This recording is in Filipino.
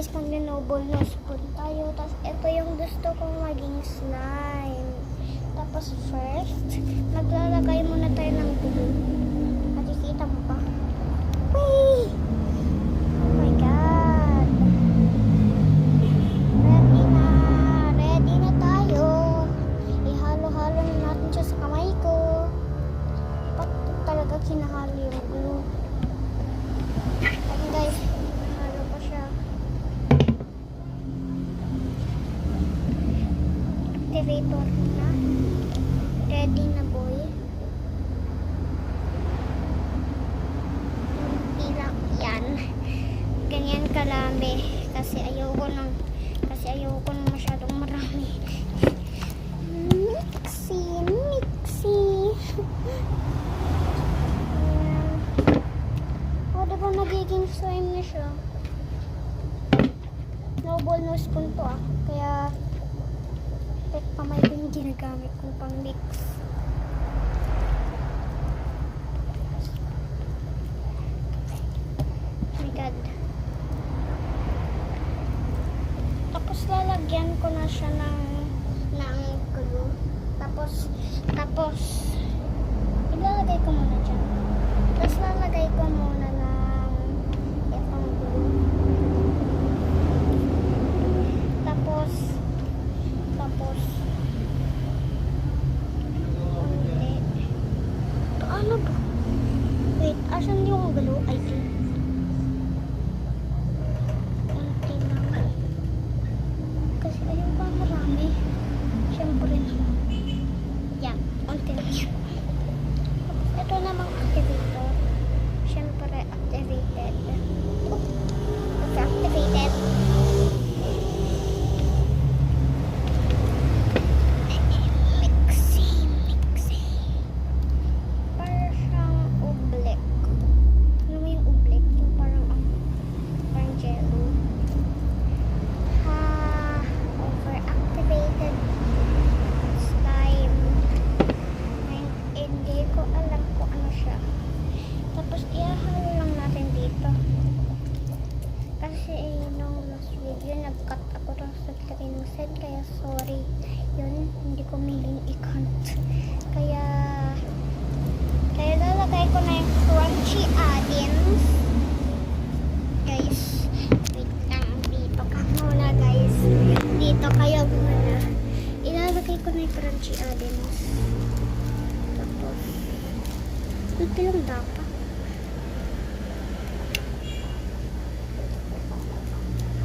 guys, mag-noble nose spoon tayo. Tapos ito yung gusto kong maging slime. Tapos first, maglalagay muna tayo ng glue. Nakikita mo ba? Whee! Oh my God! Ready na tayo. Ihalo-halo na natin siya sa kamay ko. Dapat talaga kinahalo yung glue. Okay guys, halo ko siya. Activator na. Ready na boy. Ilang yan. Ganyan kalami. Kasi ayoko nang masyadong marami. Mixy. Diba nagiging slime na siya? Noble nose spoon to kaya kamay ko yung ginagamit kong pang mix. Oh my God. Tapos lalagyan ko na siya ng glue. Tapos ilalagay ko muna dyan. Tapos lalagay ko muna ng itong glue. Tapos hindi. Ito ano ba? Wait, asan yung glue? I think. Konti lang. Kasi ayun pa marami. Siyempre. Yan, konti lang yun. Ito namang activator. Siyempre, activated. It's activated. Mixy. Para siyang oblek. Ano mo yung oblek? Yung parang jello. Overactivated slime. Hindi ko alam kung ano siya. Tapos ihahalo lang natin dito. Kasi nung last video nag-cut ako sa screen kaya sorry. Yun, hindi ko miling i-count. Kaya lalagay ko na yung crunchy add-ins. Guys, wait lang. Dito ka muna guys. Dito kayo muna. Ilalagay ko na yung crunchy add-ins. Tapos ito lang dapat.